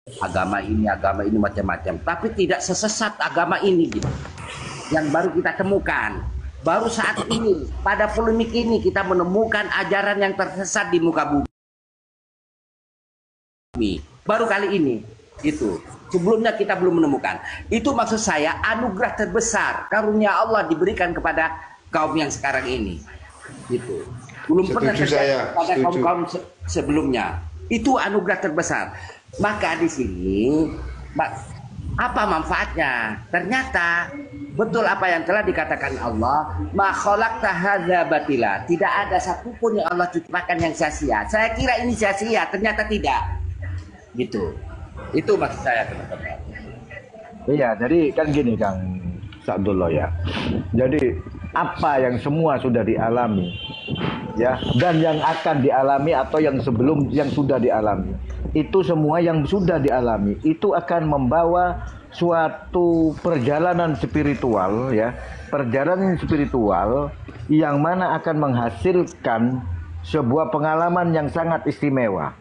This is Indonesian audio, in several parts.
agama ini macam-macam, tapi tidak sesesat agama ini gitu. Yang baru kita temukan. Baru saat ini, pada polemik ini kita menemukan ajaran yang tersesat di muka bumi. Baru kali ini, itu. Sebelumnya kita belum menemukan. Itu maksud saya anugerah terbesar, karunia Allah diberikan kepada kaum yang sekarang ini. Gitu. Belum pernah terjadi pada kaum-kaum sebelumnya. Itu anugerah terbesar. Maka di sini, apa manfaatnya? Ternyata betul apa yang telah dikatakan Allah, ma khalaqta hadza batila. Tidak ada satupun yang Allah ciptakan yang sia-sia. Saya kira ini sia-sia, ternyata tidak. Gitu. Itu maksud saya, teman-teman. Iya, jadi kan gini Kang Sa'dullah ya. Jadi apa yang semua sudah dialami ya, dan yang akan dialami atau yang sebelum yang sudah dialami, itu semua yang sudah dialami itu akan membawa suatu perjalanan spiritual ya, perjalanan spiritual yang mana akan menghasilkan sebuah pengalaman yang sangat istimewa.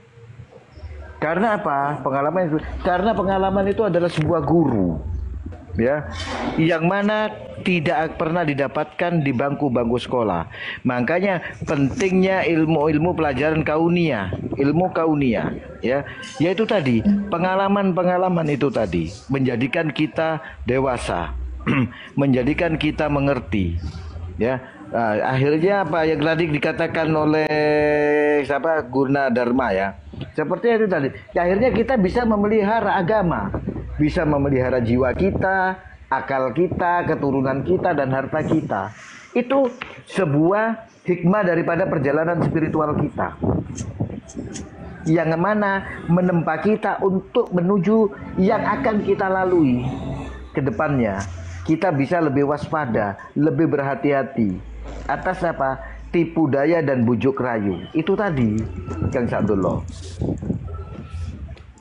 Karena apa? Karena pengalaman itu adalah sebuah guru ya, yang mana tidak pernah didapatkan di bangku-bangku sekolah. Makanya pentingnya ilmu-ilmu pelajaran kaunia, ilmu kaunia ya, yaitu tadi pengalaman-pengalaman itu tadi menjadikan kita dewasa, menjadikan kita mengerti ya. Akhirnya apa yang tadi dikatakan oleh siapa, Guna Dharma ya, seperti itu tadi. Akhirnya kita bisa memelihara agama, bisa memelihara jiwa kita, akal kita, keturunan kita, dan harta kita. Itu sebuah hikmah daripada perjalanan spiritual kita, yang mana menempa kita untuk menuju yang akan kita lalui ke depannya. Kita bisa lebih waspada, lebih berhati-hati atas apa? Tipu daya dan bujuk rayu. Itu tadi, Kang Sa'dullah.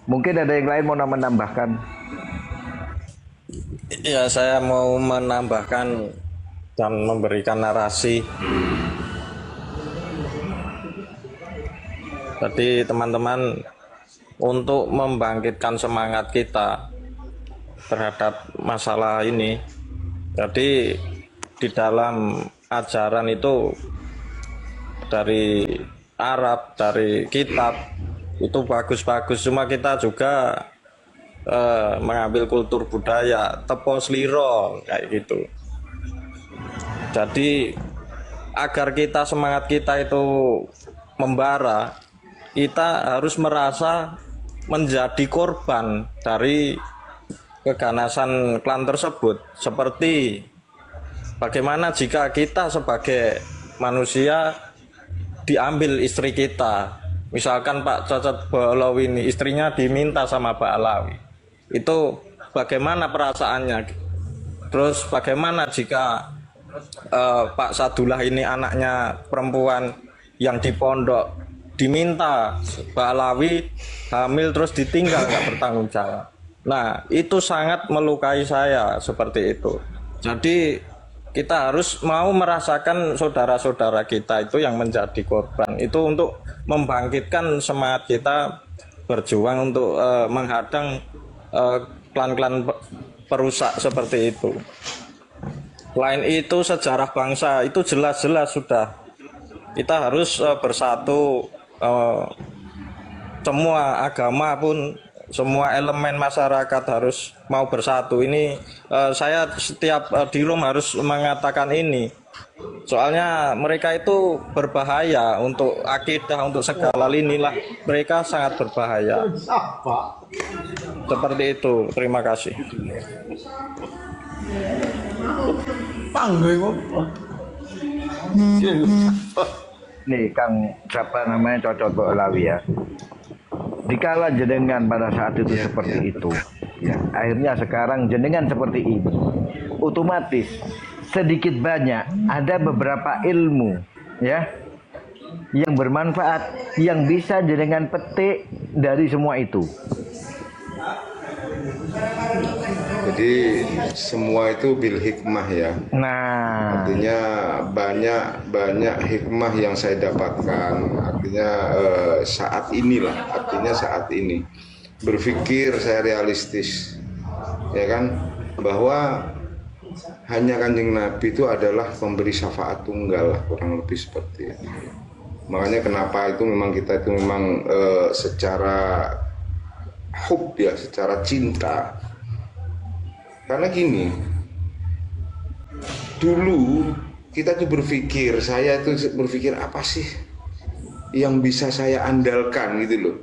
Mungkin ada yang lain mau menambahkan? Ya, saya mau menambahkan dan memberikan narasi. Jadi teman-teman, untuk membangkitkan semangat kita terhadap masalah ini, jadi di dalam ajaran itu dari Arab, dari kitab itu bagus-bagus, cuma kita juga mengambil kultur budaya tepo sliro kayak gitu. Jadi agar kita semangat kita itu membara, kita harus merasa menjadi korban dari keganasan klan tersebut. Seperti bagaimana jika kita sebagai manusia diambil istri kita, misalkan Pak Cocot Balawi ini istrinya diminta sama Pak Alawi, itu bagaimana perasaannya? Terus bagaimana jika Pak Sadullah ini anaknya perempuan yang di pondok diminta Pak Alawi hamil terus ditinggal, nggak bertanggung jawab? Nah, itu sangat melukai saya seperti itu. Jadi kita harus mau merasakan saudara-saudara kita itu yang menjadi korban, itu untuk membangkitkan semangat kita berjuang untuk menghadang klan-klan perusak seperti itu. Selain itu, sejarah bangsa itu jelas-jelas sudah kita harus bersatu, semua agama pun, semua elemen masyarakat harus mau bersatu. Ini saya setiap di room harus mengatakan ini. Soalnya mereka itu berbahaya untuk akidah, untuk segala lini lah. Mereka sangat berbahaya. Seperti itu. Terima kasih. Nih Kang, siapa namanya, Cocot Balawi ya. Dikala jenengan pada saat itu seperti itu ya, akhirnya sekarang jenengan seperti ini, otomatis sedikit banyak ada beberapa ilmu ya yang bermanfaat yang bisa jenengan petik dari semua itu. Jadi semua itu bil hikmah ya. Nah, artinya banyak hikmah yang saya dapatkan. Artinya saat inilah, artinya saat ini. berpikir, saya realistis, ya kan, bahwa hanya Kanjeng Nabi itu adalah pemberi syafaat tunggal, kurang lebih seperti itu. Makanya kenapa itu memang kita itu memang secara hub ya, secara cinta. Karena gini, dulu kita tuh berpikir, saya itu berpikir apa sih yang bisa saya andalkan gitu loh.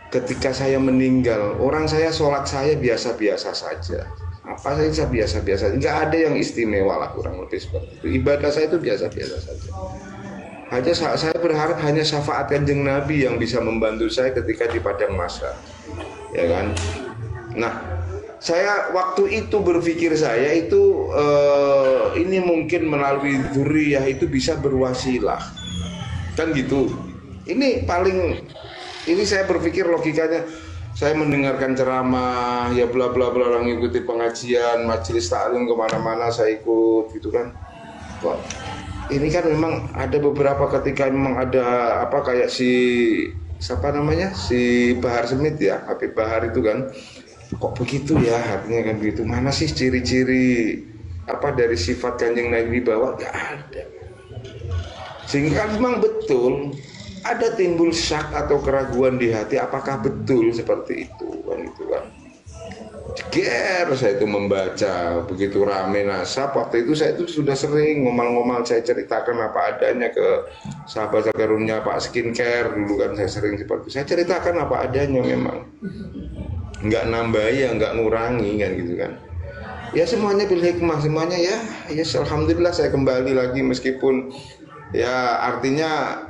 Ketika saya meninggal, orang saya sholat saya biasa-biasa saja. Apa saja biasa-biasa, nggak ada yang istimewa lah, kurang lebih seperti itu. Ibadah saya itu biasa-biasa saja. Hanya saya berharap hanya syafaat Kanjeng Nabi yang bisa membantu saya ketika di padang mahsyar, ya kan. Nah, saya waktu itu berpikir saya itu ini mungkin melalui dzurriyyah itu bisa berwasilah, kan gitu. Ini paling, ini saya berpikir logikanya, saya mendengarkan ceramah ya bla bla bla, orang ikuti pengajian, majelis taklim kemana-mana saya ikut gitu kan. Kok ini kan memang ada beberapa ketika memang ada apa kayak si siapa namanya, si Bahar Smith ya, Habib Bahar itu kan, kok begitu ya artinya kan begitu. Mana sih ciri-ciri apa dari sifat Kanjeng Nabi bahwa gak ada, sehingga memang betul ada timbul syak atau keraguan di hati, apakah betul seperti itu kan, itu kan. Jeger saya itu membaca begitu rame nasab. Waktu itu saya itu sudah sering ngomal-ngomal, saya ceritakan apa adanya ke sahabat karunnya Pak Skincare dulu kan, saya sering seperti itu. Saya ceritakan apa adanya memang, nggak nambahi ya nggak ngurangi kan gitu kan. Ya semuanya bil hikmah, semuanya ya alhamdulillah saya kembali lagi, meskipun ya artinya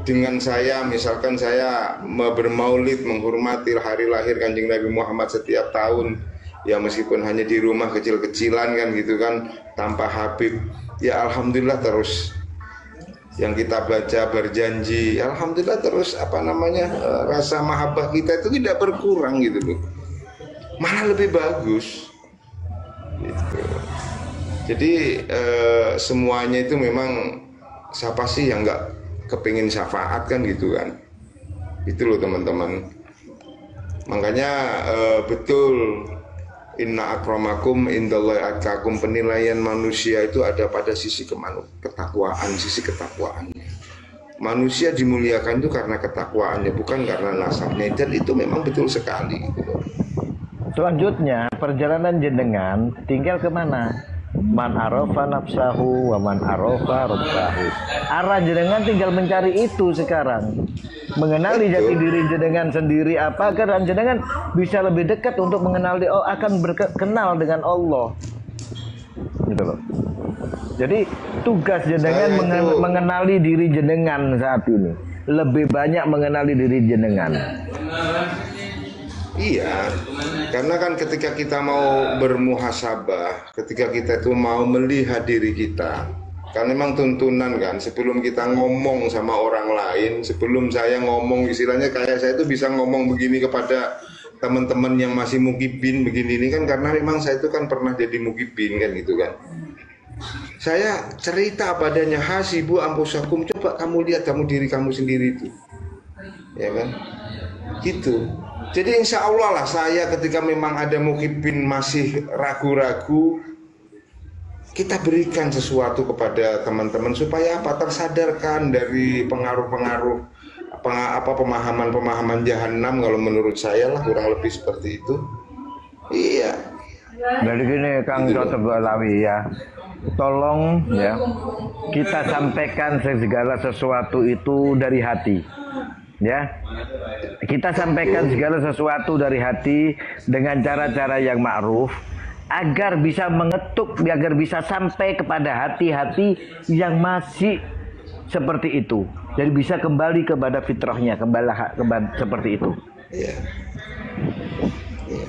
dengan saya misalkan saya bermaulid menghormati hari lahir Kanjeng Nabi Muhammad setiap tahun, ya meskipun hanya di rumah kecil-kecilan kan gitu kan, tanpa Habib, ya alhamdulillah terus yang kita baca berjanji, alhamdulillah terus apa namanya, rasa mahabbah kita itu tidak berkurang gitu loh, malah lebih bagus gitu. Jadi semuanya itu memang, siapa sih yang nggak kepingin syafaat kan gitu kan, itu loh teman-teman. Makanya betul, inna akramakum indallahi atqakum, penilaian manusia itu ada pada sisi ketakwaan, sisi ketakwaannya. Manusia dimuliakan itu karena ketakwaannya, bukan karena nasabnya, dan itu memang betul sekali gitu loh. Selanjutnya perjalanan jenengan tinggal kemana? Man arafa nafsahu wa man arafa rabbahu. Arah jenengan tinggal mencari itu sekarang, mengenali jati diri jenengan sendiri apa, agar jenengan bisa lebih dekat untuk mengenali, akan berkenal dengan Allah gitu loh. Jadi tugas jenengan mengenali diri jenengan saat ini, lebih banyak mengenali diri jenengan. Iya, karena kan ketika kita mau bermuhasabah, ketika kita itu mau melihat diri kita, kan memang tuntunan kan, sebelum kita ngomong sama orang lain, sebelum saya ngomong, istilahnya kayak saya itu bisa ngomong begini kepada teman-teman yang masih mukibin begini ini kan, karena memang saya itu kan pernah jadi mukibin kan gitu kan. Saya cerita padanya, hasibu ampusakum, coba kamu lihat kamu diri kamu sendiri itu, ya kan, gitu. Jadi insya Allah lah saya ketika memang ada mukibin masih ragu-ragu, kita berikan sesuatu kepada teman-teman supaya apa, tersadarkan dari pengaruh-pengaruh pemahaman-pemahaman jahanam, kalau menurut saya lah kurang lebih seperti itu. Iya. Jadi gini Kang Dr. Balawi ya, tolong ya kita sampaikan segala sesuatu itu dari hati. Ya, kita sampaikan segala sesuatu dari hati dengan cara-cara yang ma'ruf, agar bisa mengetuk, agar bisa sampai kepada hati-hati yang masih seperti itu. Jadi bisa kembali kepada fitrahnya, kembali seperti itu. Iya. Iya.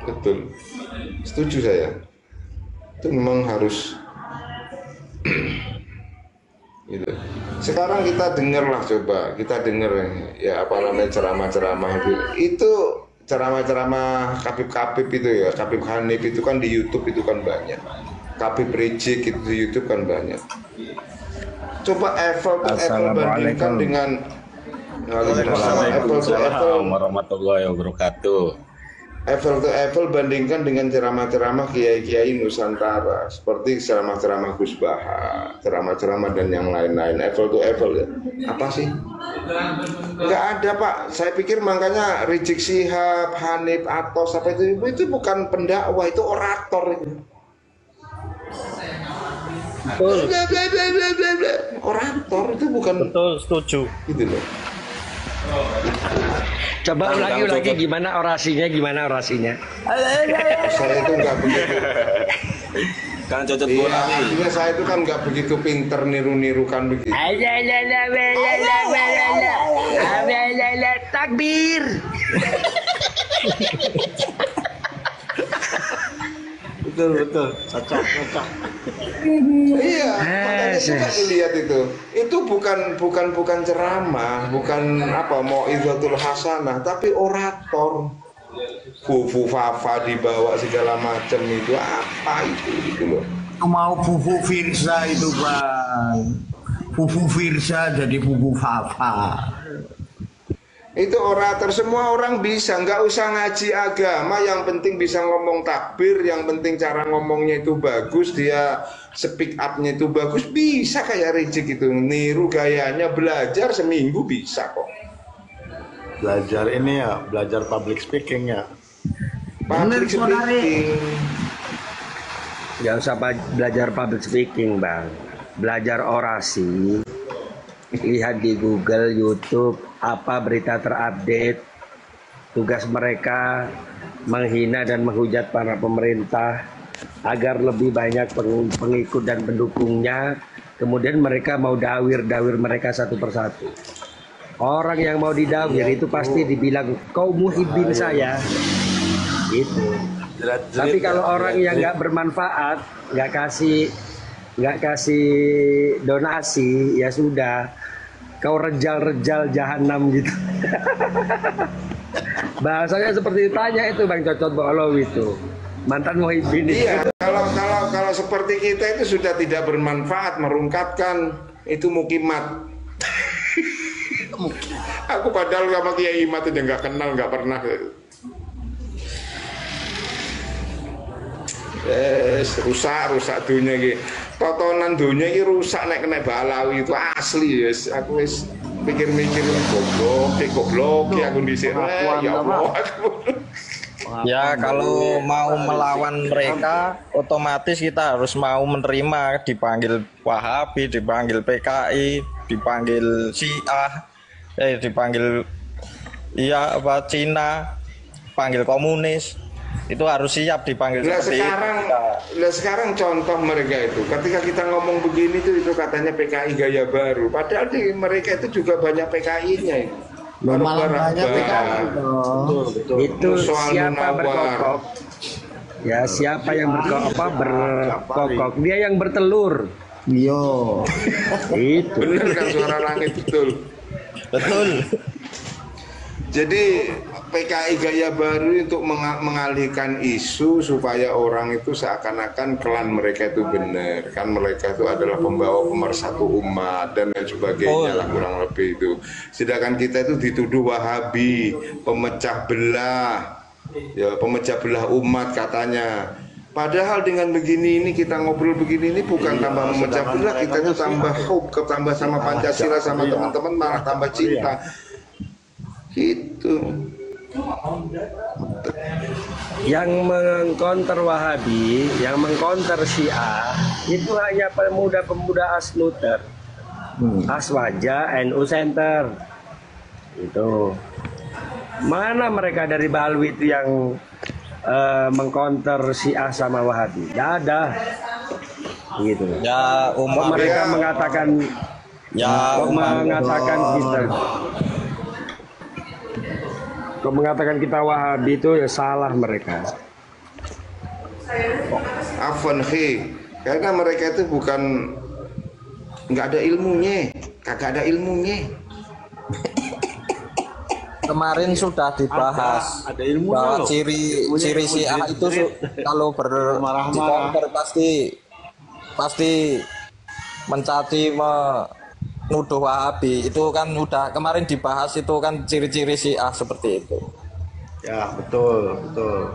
Betul. Setuju saya. Itu memang harus gitu. Sekarang kita dengarlah, coba kita dengar ya apa namanya ceramah-ceramah itu ceramah-ceramah Habib itu ya, Habib Hanif itu kan di YouTube itu kan banyak, Habib Rizik itu di YouTube kan banyak. Coba Apple bandingkan dengan Waalaikumsalam. Apple to apple, warahmatullahi wabarakatuh. apple to apple bandingkan dengan ceramah-ceramah kiai-kiai Nusantara seperti ceramah-ceramah Gus Baha, ceramah-ceramah dan yang lain-lain. Apple to apple ya. Apa sih? Nggak ada Pak. Saya pikir makanya Rizik Syihab, Hanif Atos apa itu bukan pendakwah, itu orator itu. Betul. Bla, bla, bla, bla, bla, bla. Orator itu bukan Betul, setuju. gitu loh. Coba ulangi gimana orasinya? Saya itu nggak begitu. Kan cocok Iya, bola nih. artinya saya itu kan nggak begitu pinter niru-nirukan begitu. Takbir. Betul. Cocok. Iya, makanya suka dilihat itu. Itu bukan ceramah, bukan apa mau'izatul hasanah, tapi orator. Fufu Fafa dibawa segala macam itu apa itu gitu loh. Mau Fufu Firsa itu bang, Fufu Firsa jadi Fufu Fafa. Itu orator, semua orang bisa, nggak usah ngaji agama, yang penting bisa ngomong takbir, yang penting cara ngomongnya itu bagus, dia speak up-nya itu bagus, bisa kayak Rizik itu, niru gayanya, belajar seminggu bisa kok. Belajar ini ya, belajar public speaking ya. Public speaking. Gak usah belajar public speaking bang, belajar orasi. Lihat di Google, YouTube, apa berita terupdate. Tugas mereka menghina dan menghujat para pemerintah agar lebih banyak pengikut dan pendukungnya. Kemudian mereka mau dawir mereka satu persatu. Orang yang mau didawir itu pasti dibilang kau muhibbin saya. Gitu. Tapi kalau orang yang nggak bermanfaat, nggak kasih donasi, ya sudah, kau rejal jahanam gitu. Bahasanya seperti tanya itu Bang Cocot Bolow itu, mantan muhibbin. Iya, kalau seperti kita itu sudah tidak bermanfaat, merungkatkan itu mukimat. Aku padahal sama Kiai Imat aja nggak kenal, nggak pernah. Rusak dunia gitu. Totonan dunia ini rusak nek kena balawi itu asli yes. Aku wis pikir-mikir goblok aku dhisik ya Allah. Ya kalau mau melawan mereka, otomatis kita harus mau menerima dipanggil Wahabi, dipanggil PKI, dipanggil Syiah, dipanggil Cina, panggil komunis. Itu harus siap dipanggil seperti sekarang contoh mereka itu ketika kita ngomong begini tuh itu katanya PKI gaya baru, padahal di mereka itu juga banyak PKI-nya itu. Malah banyak PKI dong. Itu siapa berkokok? Ya siapa yang berkokok? Dia yang bertelur. Yo. Itu. Bener kan suara langit betul. Jadi PKI gaya baru untuk mengalihkan isu supaya orang itu seakan-akan klan mereka itu benar, kan mereka itu adalah pembawa pemersatu umat dan lain sebagainya lah kurang lebih itu. Sedangkan kita itu dituduh Wahabi, pemecah belah umat katanya. Padahal dengan begini ini kita ngobrol begini ini bukan tambah memecah belah, kita itu tambah hope, tambah sama Pancasila sama teman-teman malah tambah cinta. Gitu. Yang mengkonter Wahabi, yang mengkonter Syiah itu hanya pemuda-pemuda Asnuter, Aswaja, NU Center. Itu mana mereka dari Balwi itu yang mengkonter Syiah sama Wahabi? Tidak ada. Gitu. ya umat Mereka mengatakan kita Wahabi itu ya salah mereka. Afwan karena mereka itu bukan nggak ada ilmunya, kagak ada ilmunya. kemarin sudah dibahas ada ilmunya bahwa loh. ciri Syiah itu kalau marah-marah pasti mencaci nuduh Wahabi itu kan udah kemarin dibahas itu kan ciri-ciri Syiah seperti itu. Ya, betul, betul.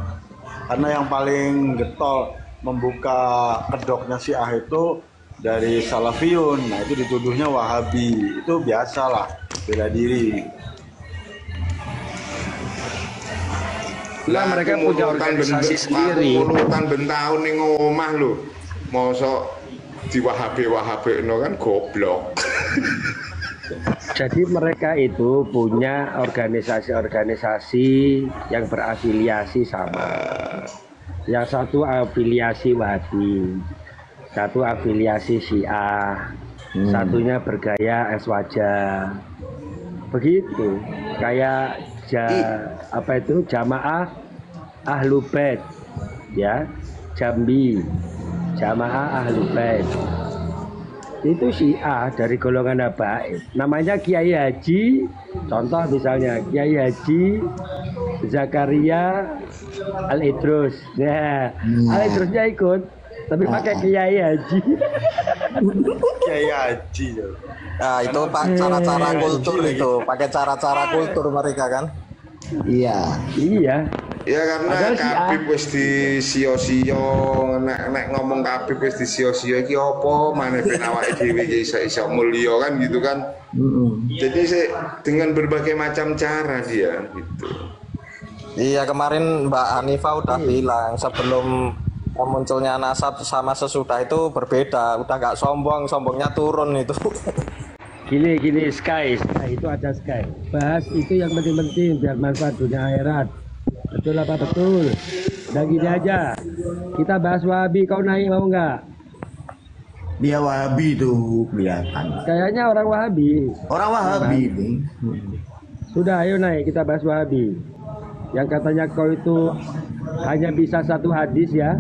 Karena yang paling getol membuka kedoknya Syiah itu dari Salafiyun. Nah, itu dituduhnya Wahabi. Itu biasalah, bela diri. Lah mereka punya organisasi sendiri. Urutan bentahun ning omah lho. Mosok di Wahabi no kan goblok. Jadi mereka itu punya organisasi-organisasi yang berafiliasi sama. Yang satu afiliasi Wahabi, satu afiliasi Syiah, satunya bergaya es wajah. Begitu. Kayak Jamaah Ahlul Bait, ya, Jambi, Jamaah Ahlul Bait. Itu Syiah dari golongan habaib. Namanya Kiai Haji, contoh misalnya Kiai Haji Zakaria Al-Idrus. Nah, Al-Idrusnya ikut, tapi pakai Kiai Haji. Kiai Haji. Nah, itu Pak cara-cara kultur itu, pakai cara-cara kultur mereka kan. Iya. Ya karena Habib wis di sio-sio, nek ngomong Habib wis di sio-sio iki apa maneh ben awake dhewe iso mulya kan gitu kan. Jadi dengan berbagai macam cara dia gitu. Iya, kemarin Mbak Hanifah udah bilang sebelum munculnya nasab sama sesudah itu berbeda, udah nggak sombong, sombongnya turun itu. Gini Sky itu ada Sky. Bahas itu yang penting-penting biar manfaat dunia akhirat. Betul apa betul? Udah gini aja. Kita bahas Wahabi, kau naik mau nggak? Dia Wahabi tuh kelihatan. Kayaknya orang Wahabi. Orang Wahabi ini. Sudah, ayo naik kita bahas Wahabi. Yang katanya kau itu hanya bisa satu hadis ya.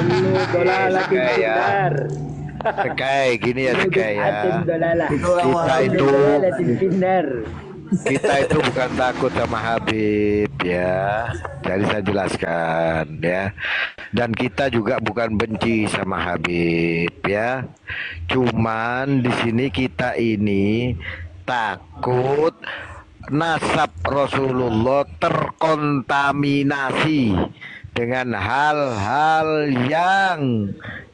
Dulu dolar lagi benar. Sekai gini ya Sekai ya. Kita itu bukan takut sama Habib ya. Jadi saya jelaskan ya. Dan kita juga bukan benci sama Habib ya. Cuman di sini kita ini takut nasab Rasulullah terkontaminasi dengan hal-hal yang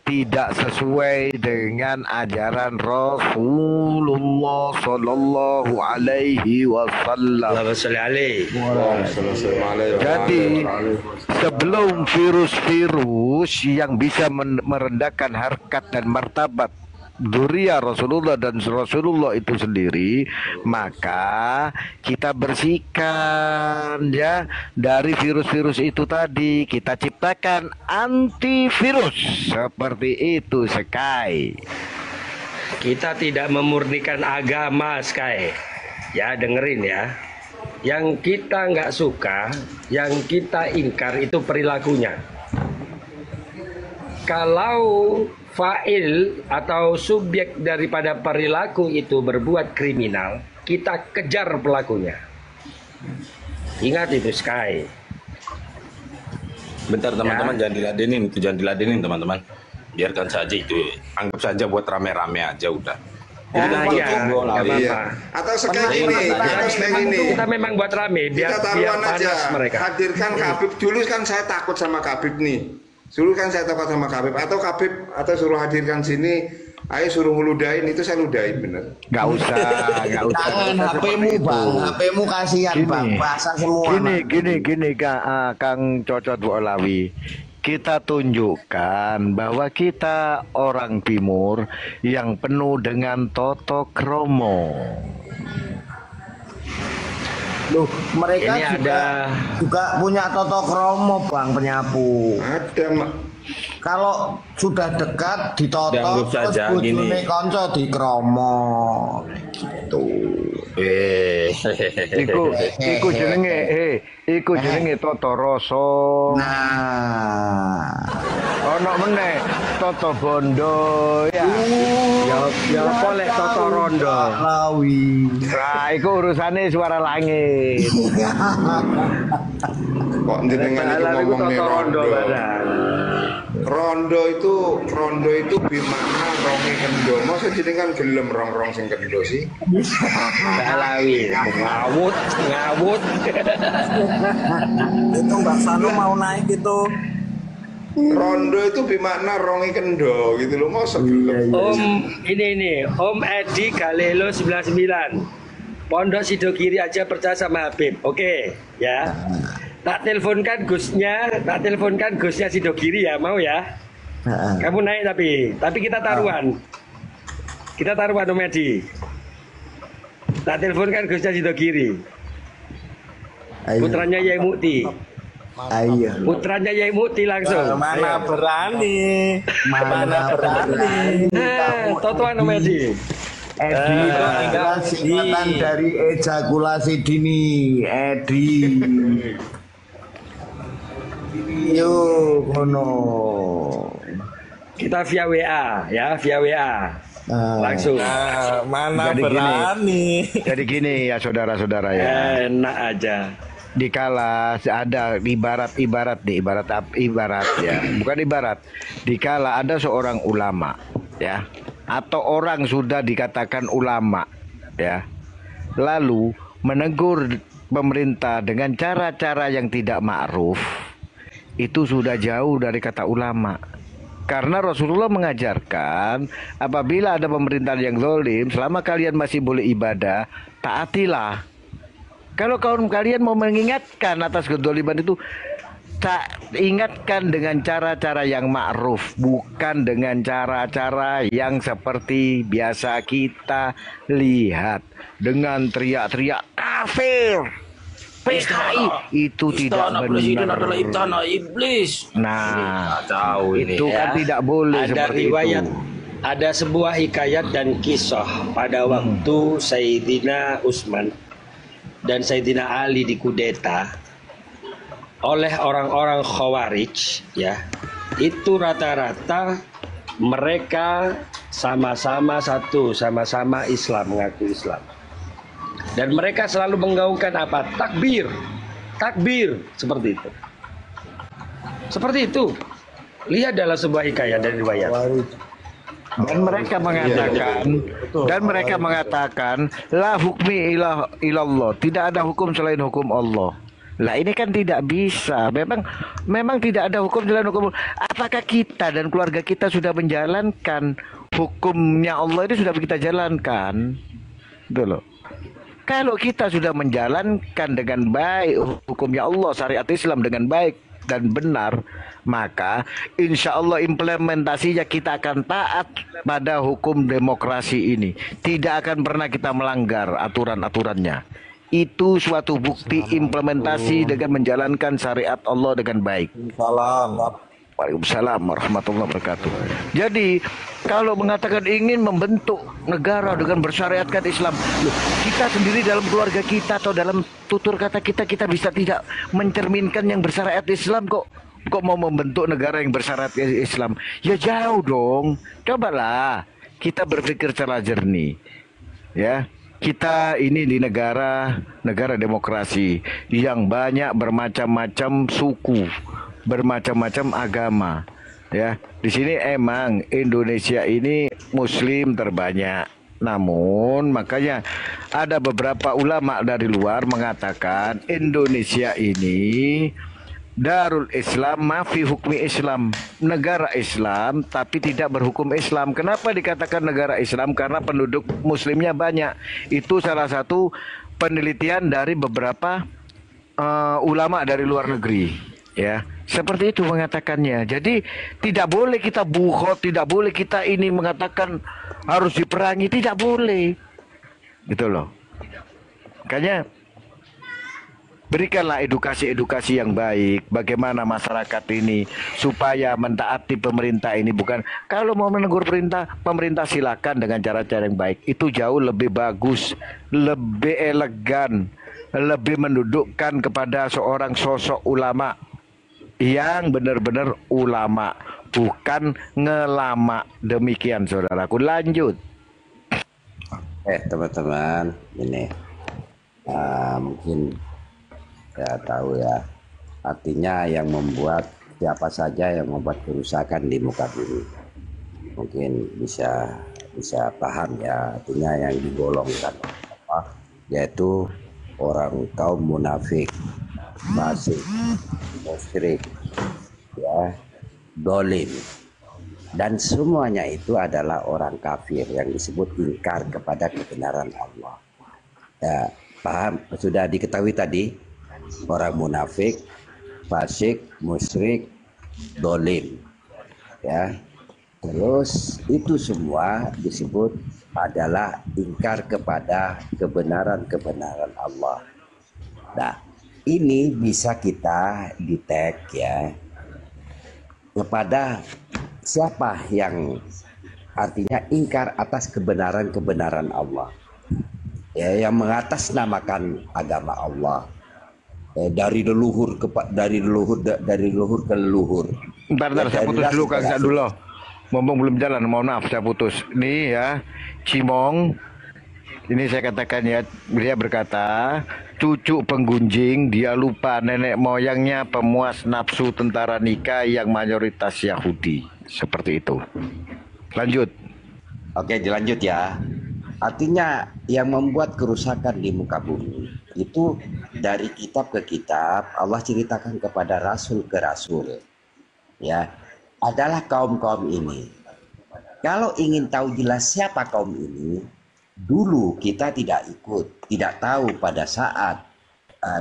tidak sesuai dengan ajaran Rasulullah Sallallahu Alaihi Wasallam. Jadi sebelum virus-virus yang bisa merendahkan harkat dan martabat Dzurriyyah Rasulullah dan Rasulullah itu sendiri, maka kita bersihkan ya dari virus-virus itu tadi, kita ciptakan antivirus seperti itu Sky. Kita tidak memurnikan agama Sky. Ya dengerin ya. Yang kita nggak suka, yang kita ingkar itu perilakunya. Kalau fa'il atau subjek daripada perilaku itu berbuat kriminal, kita kejar pelakunya. Ingat itu Sky. Bentar teman-teman, jangan diladenin teman-teman. Biarkan saja itu, anggap saja buat rame-rame aja udah. Atau sekali ini, kita memang buat rame biar panas aja. Mereka. Hadirkan Habib dulu kan saya takut sama Habib nih. Dulu kan saya takut sama Habib atau suruh hadirkan sini, ayo suruh ngeludahin, itu saya ludahin bener. Gak usah. Jangan HP-mu bang, HP-mu kasihan bang, basah semua. Gini Kang Cocot Bolawi. Kita tunjukkan bahwa kita orang Timur yang penuh dengan toto kromo. Loh, mereka ini juga punya toto kromo bang penyapu. Ada Kalau sudah dekat ditoto, terus bojone konco di kromo. Gitu. Iku jenenge toto rasa. Nah, Ono meneh Toto Bondo ya. Ya apa lek Toto Rondo. Lawi. Nah, itu urusannya suara langit. Kok jenengan itu Padahal ngomongnya Toto Rondo rondo. padahal. Rondo itu bimakna ronge kendo. Masa jenengan gelem rong-rong sing kendo sih? Galawi, ngawut. Itu Mbak Sano mau naik itu. Rondo itu bimakna ronge kendo gitu loh. Masa gelem. Om Edi Galelo 99. Pondok Sidogiri aja percaya sama Habib. Oke, ya. Tak teleponkan Gusnya Sidogiri ya, mau ya? Kamu naik tapi kita taruhan. Kita taruhan Om Edi. Tak teleponkan Gusnya Sidogiri. Putranya Yai Mukti. Ayo. Putranya Yai Mukti langsung. Mana Ayo. berani? Mana berani? Totoan Om Edi. Edi itu adalah singkatan dari ejakulasi dini. Edi. Yo, kono. Kita via WA ya, via WA. Langsung. Nah, mana Jadi berani? Jadi gini ya saudara-saudara ya. Enak aja. Dikala ada ibarat ya, bukan ibarat. Dikala ada seorang ulama ya, atau orang sudah dikatakan ulama ya, lalu menegur pemerintah dengan cara-cara yang tidak ma'ruf, itu sudah jauh dari kata ulama. Karena Rasulullah mengajarkan apabila ada pemerintahan yang zalim, selama kalian masih boleh ibadah, taatilah. Kalau kaum kalian mau mengingatkan atas kezaliman itu, tak ingatkan dengan cara-cara yang ma'ruf, bukan dengan cara-cara yang seperti biasa kita lihat dengan teriak-teriak kafir. PKI itu tidak benar. adalah istana iblis. Nah, Jauh ini. itu kan tidak boleh Ada seperti riwayat, itu. ada sebuah hikayat dan kisah pada waktu Sayyidina Utsman dan Sayyidina Ali dikudeta oleh orang-orang Khawarij ya. Itu rata-rata mereka sama-sama Islam, mengaku Islam. Dan mereka selalu menggaungkan apa? Takbir. Seperti itu. Lihat dalam sebuah hikayat dan riwayat. Dan mereka mengatakan la hukmi ilallah, tidak ada hukum selain hukum Allah. Lah ini kan tidak bisa. Memang tidak ada hukum selain hukum Allah. Apakah kita dan keluarga kita sudah menjalankan hukumnya Allah itu sudah kita jalankan? Gitu loh. Kalau kita sudah menjalankan dengan baik hukumnya Allah, syariat Islam dengan baik dan benar, maka insya Allah implementasinya kita akan taat pada hukum demokrasi ini. Tidak akan pernah kita melanggar aturan-aturannya. Itu suatu bukti implementasi dengan menjalankan syariat Allah dengan baik. Waalaikumsalam warahmatullahi wabarakatuh. Jadi kalau mengatakan ingin membentuk negara dengan bersyariatkan Islam, loh, kita sendiri dalam keluarga kita atau dalam tutur kata kita bisa tidak mencerminkan yang bersyariat Islam kok mau membentuk negara yang bersyariat Islam? Ya jauh dong. Cobalah kita berpikir secara jernih. Ya, kita ini di negara demokrasi yang banyak bermacam-macam suku, bermacam-macam agama, ya. Di sini emang Indonesia ini Muslim terbanyak. Namun makanya ada beberapa ulama dari luar mengatakan Indonesia ini Darul Islam mafi hukmi Islam, negara Islam tapi tidak berhukum Islam. Kenapa dikatakan negara Islam? Karena penduduk Muslimnya banyak. Itu salah satu penelitian dari beberapa ulama dari luar negeri, ya. Seperti itu mengatakannya. Jadi tidak boleh kita bukhot, tidak boleh kita ini mengatakan harus diperangi, tidak boleh. Gitu loh. Makanya berikanlah edukasi-edukasi yang baik bagaimana masyarakat ini supaya mentaati pemerintah ini. Bukan kalau mau menegur pemerintah silakan dengan cara-cara yang baik. Itu jauh lebih bagus, lebih elegan, lebih mendudukkan kepada seorang sosok ulama yang benar-benar ulama, bukan ngelama. Demikian saudaraku, lanjut. Teman-teman, ini mungkin saya tahu ya, artinya yang membuat siapa saja yang membuat kerusakan di muka bumi, mungkin bisa paham ya, artinya yang digolongkan apa, yaitu orang kaum munafik, fasik, musyrik, ya, dolim, dan semuanya itu adalah orang kafir yang disebut ingkar kepada kebenaran Allah. Ya, paham? Sudah diketahui tadi, orang munafik, fasik, musyrik, dolim, ya. Terus itu semua disebut adalah ingkar kepada kebenaran Allah. Nah, ini bisa kita detect ya kepada siapa yang artinya ingkar atas kebenaran Allah, ya, yang mengatasnamakan agama Allah, dari leluhur ke leluhur. Bentar, saya putus dulu Kang Sadullah. Mumpung belum jalan, mohon maaf saya putus. Ini ya, Cimong. Ini saya katakan ya, dia berkata, cucu penggunjing, dia lupa nenek moyangnya pemuas nafsu tentara nikah yang mayoritas Yahudi. Seperti itu. Lanjut. Oke, dilanjut ya. Artinya yang membuat kerusakan di muka bumi itu dari kitab ke kitab, Allah ceritakan kepada rasul ke rasul, ya, adalah kaum-kaum ini. Kalau ingin tahu jelas siapa kaum ini, dulu kita tidak ikut, tidak tahu pada saat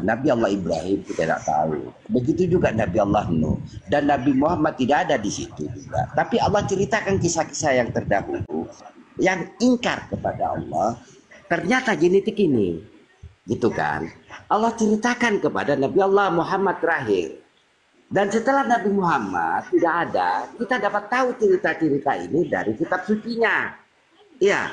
Nabi Allah Ibrahim, kita tidak tahu. Begitu juga Nabi Allah Nuh dan Nabi Muhammad tidak ada di situ juga. Tapi Allah ceritakan kisah-kisah yang terdahulu yang ingkar kepada Allah, ternyata genetik ini, gitu kan? Allah ceritakan kepada Nabi Allah Muhammad terakhir. Dan setelah Nabi Muhammad tidak ada, kita dapat tahu cerita-cerita ini dari kitab sucinya. Ya,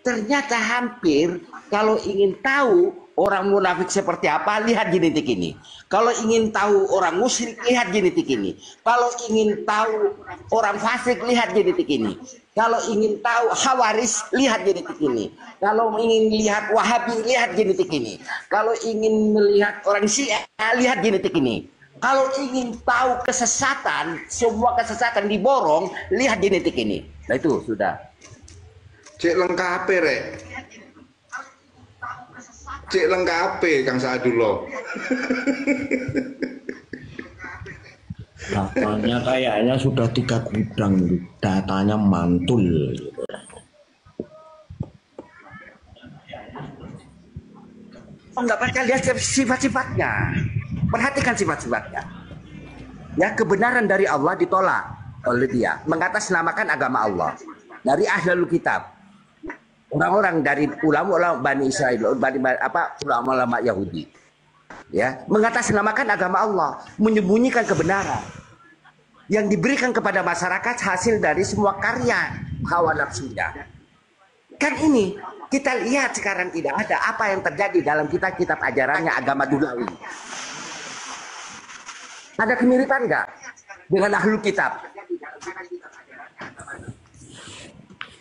ternyata hampir kalau ingin tahu orang munafik seperti apa, lihat genetik ini. Kalau ingin tahu orang musyrik, lihat genetik ini. Kalau ingin tahu orang fasik, lihat genetik ini. Kalau ingin tahu Khawaris, lihat genetik ini. Kalau ingin lihat Wahabi, lihat genetik ini. Kalau ingin melihat orang Syiah, lihat genetik ini. Kalau ingin tahu kesesatan, semua kesesatan diborong, lihat genetik ini. Nah itu sudah. Cek lengkap rek. Cek lengkap Kang Sadullah. Datanya kayaknya sudah 3 gudang, datanya mantul. Enggak baca, lihat sifat-sifatnya. Perhatikan sifat-sifatnya. Ya, kebenaran dari Allah ditolak oleh dia, mengatasnamakan agama Allah dari ahlul kitab. Orang-orang dari ulama-ulama Bani Israel, ulama-ulama Yahudi. Ya, mengatasnamakan agama Allah, menyembunyikan kebenaran yang diberikan kepada masyarakat hasil dari semua karya hawa nafsunya. Kan ini kita lihat sekarang tidak ada apa yang terjadi dalam kitab-kitab ajarannya agama duniawi. Ada kemiripan nggak dengan ahlul kitab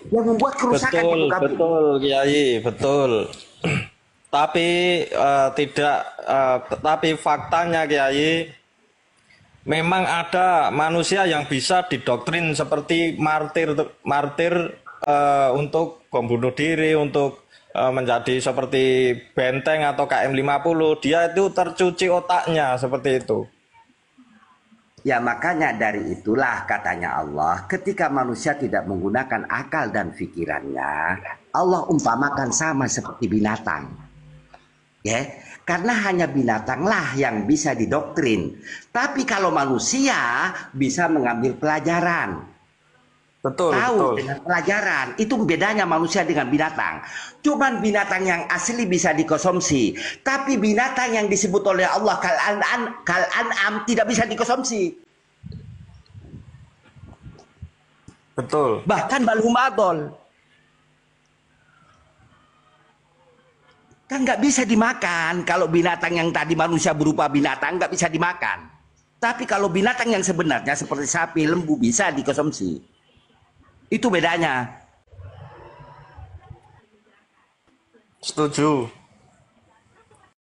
yang membuat kerusakan di muka bumi? Betul, Kiai, betul. Tapi tapi faktanya Kiai, memang ada manusia yang bisa didoktrin seperti martir untuk bom bunuh diri, untuk menjadi seperti benteng atau KM50. Dia itu tercuci otaknya seperti itu. Ya, makanya dari itulah katanya Allah, ketika manusia tidak menggunakan akal dan pikirannya, Allah umpamakan sama seperti binatang. Ya, karena hanya binatanglah yang bisa didoktrin. Tapi kalau manusia bisa mengambil pelajaran. Betul, Tahu betul. dengan pelajaran. Itu bedanya manusia dengan binatang. Cuman binatang yang asli bisa dikonsumsi. Tapi binatang yang disebut oleh Allah kal an'am tidak bisa dikonsumsi. Betul. Bahkan balhum adol. Kan nggak bisa dimakan. Kalau binatang yang tadi manusia berupa binatang nggak bisa dimakan. Tapi kalau binatang yang sebenarnya seperti sapi, lembu bisa dikonsumsi. Itu bedanya. Setuju.